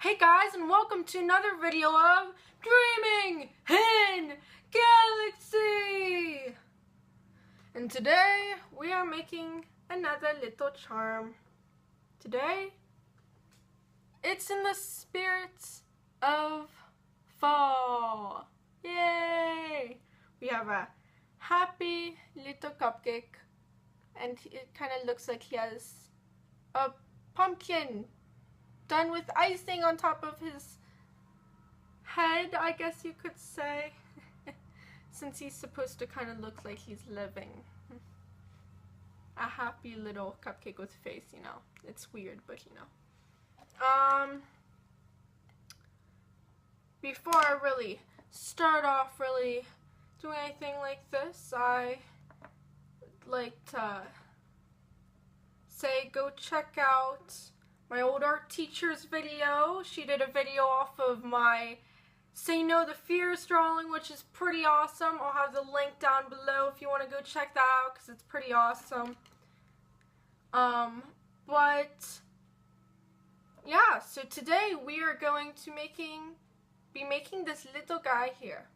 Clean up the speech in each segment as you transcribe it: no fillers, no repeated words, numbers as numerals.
Hey guys, and welcome to another video of Dreaming in Galaxy! And today we are making another little charm. Today it's in the spirit of fall. Yay! We have a happy little cupcake, and it kind of looks like he has a pumpkin done with icing on top of his head, I guess you could say. Since he's supposed to kind of look like he's living. A happy little cupcake with face, you know. It's weird, but you know. Before I really start off doing anything like this, I would like to say go check out my old art teacher's video. She did a video off of my Say No to Fears drawing, which is pretty awesome. I'll have the link down below if you want to go check that out, because it's pretty awesome. But yeah, so today we are going to be making this little guy here.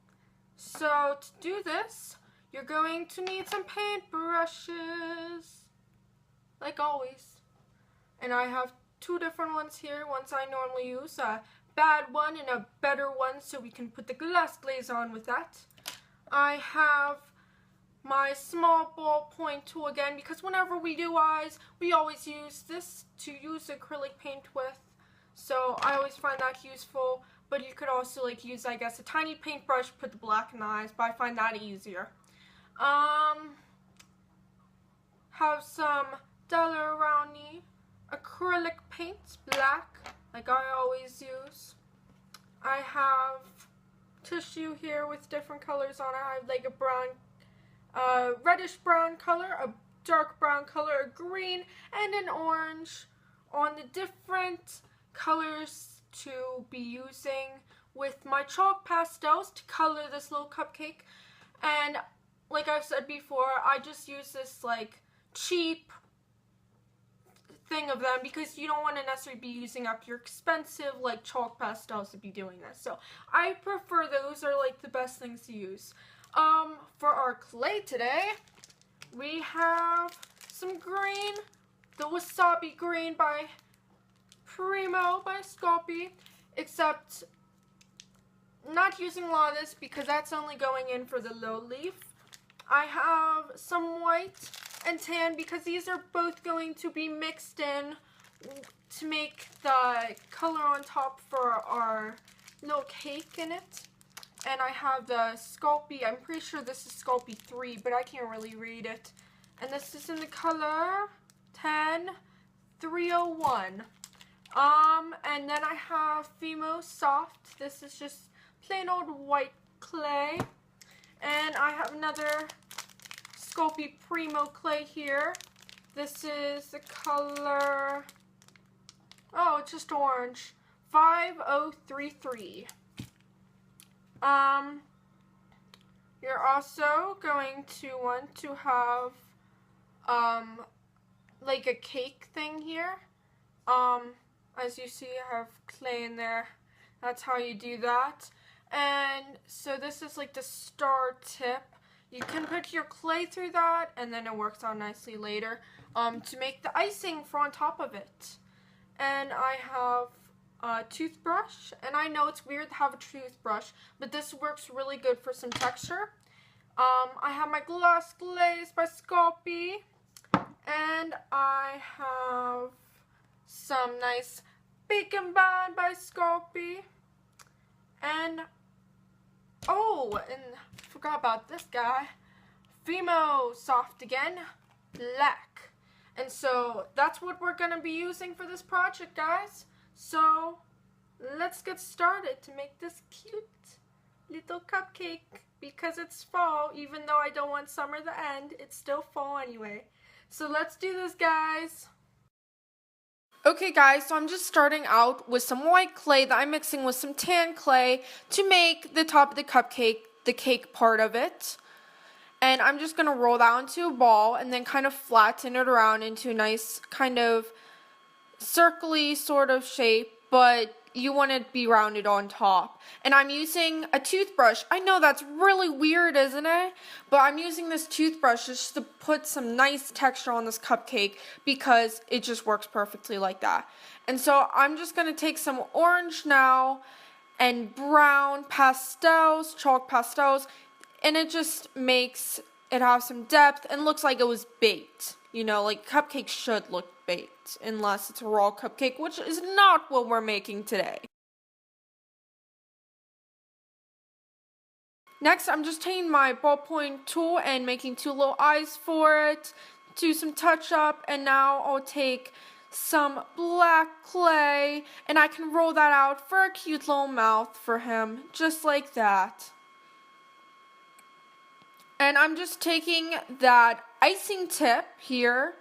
So to do this, you're going to need some paint brushes, like always. And I have two different ones here. Ones I normally use, a bad one and a better one, so we can put the glaze on with that. I have my small ballpoint tool again, because whenever we do eyes, we always use this to use acrylic paint with. So I always find that useful, but you could also use, I guess, a tiny paintbrush, put the black in the eyes, but I find that easier. Have some Daler-Rowney acrylic paints, black, like I always use. I have tissue here with different colors on it. I have like a brown, reddish brown color, a dark brown color, a green, and an orange on the different colors to be using with my chalk pastels to color this little cupcake. And like I've said before, I just use this cheap thing of them, because you don't want to necessarily be using up your expensive chalk pastels to be doing this. So I prefer those are the best things to use. For our clay today, we have some green, the Wasabi green by Primo by Sculpey, except not using a lot of this because that's only going in for the low leaf. I have some white and tan, because these are both going to be mixed in to make the color on top for our little cake in it. And I have the Sculpey, I'm pretty sure this is Sculpey 3, but I can't really read it. And this is in the color 10301. And then I have Fimo Soft. This is just plain old white clay. And I have another Sculpey Primo clay here. This is the color, oh, it's just orange, 5033. You're also going to want to have like a cake thing here. As you see, I have clay in there. That's how you do that. And so this is like the star tip. You can put your clay through that, and then it works out nicely later to make the icing for on top of it. And I have a toothbrush, and I know it's weird to have a toothbrush, but this works really good for some texture. I have my glass glaze by Sculpey, and I have some nice bacon band by Sculpey, and oh, and forgot about this guy, Fimo Soft again, black. And so that's what we're gonna be using for this project, guys. So let's get started to make this cute little cupcake, because it's fall. Even though I don't want summer to end, it's still fall anyway. So let's do this, guys. Okay guys, so I'm just starting out with some white clay that I'm mixing with some tan clay to make the top of the cupcake, the cake part of it. And I'm just going to roll that into a ball and then kind of flatten it around into a nice kind of circly sort of shape, but you want it to be rounded on top. And I'm using a toothbrush. I know that's really weird, isn't it? But I'm using this toothbrush just to put some nice texture on this cupcake because it just works perfectly like that. And so I'm just going to take some orange now and brown pastels, chalk pastels, and it just makes it have some depth and looks like it was baked. You know, like cupcakes should look baked unless it's a raw cupcake, which is not what we're making today. Next, I'm just taking my ballpoint tool and making two little eyes for it, do some touch up, and now I'll take some black clay and I can roll that out for a cute little mouth for him, just like that. And I'm just taking that icing tip here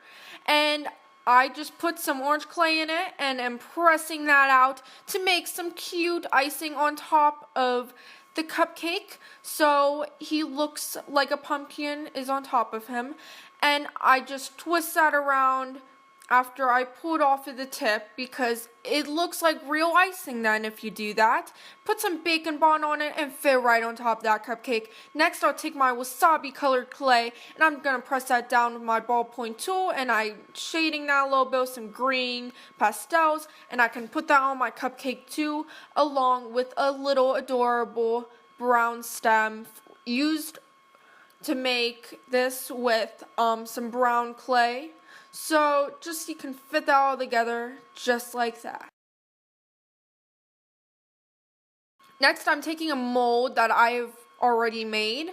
and I just put some orange clay in it and am pressing that out to make some cute icing on top of the cupcake so he looks like a pumpkin is on top of him. And I just twist that around after I pull it off of the tip because it looks like real icing then if you do that. Put some bacon bond on it and fit right on top of that cupcake. Next I'll take my wasabi colored clay and I'm going to press that down with my ballpoint tool and I'm shading that a little bit with some green pastels and I can put that on my cupcake too along with a little adorable brown stem used to make this with some brown clay. So just you can fit that all together just like that. Next I'm taking a mold that I've already made.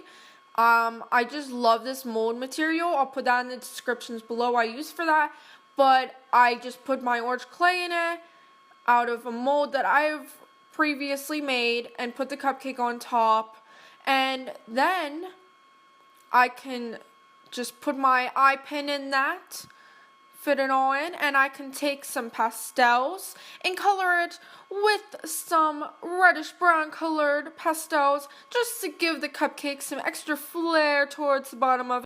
I just love this mold material. I'll put that in the descriptions below I use for that. But I just put my orange clay in it out of a mold that I've previously made and put the cupcake on top. And then I can just put my eye pin in that, fit it all in, and I can take some pastels and color it with some reddish brown colored pastels just to give the cupcake some extra flair towards the bottom of it.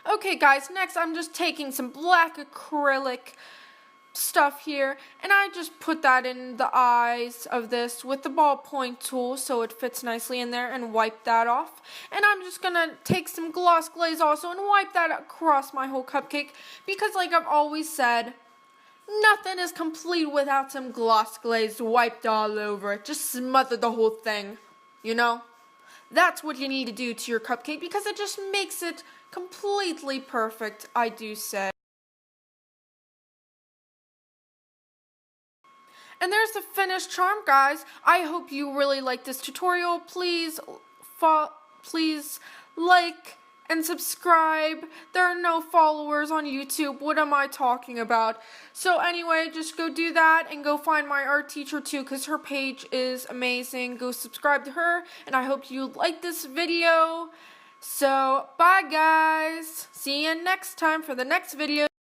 Okay guys, next I'm just taking some black acrylic stuff here and I just put that in the eyes of this with the ballpoint tool so it fits nicely in there and wipe that off. And I'm just gonna take some gloss glaze also and wipe that across my whole cupcake because like I've always said, nothing is complete without some gloss glaze wiped all over it. Just smother the whole thing, you know? That's what you need to do to your cupcake because it just makes it completely perfect, I do say. And there's the finished charm, guys. I hope you really like this tutorial. Please like and subscribe. There are no followers on YouTube. What am I talking about? So anyway, just go do that and go find my art teacher too because her page is amazing. Go subscribe to her and I hope you like this video. So bye guys. See you next time for the next video.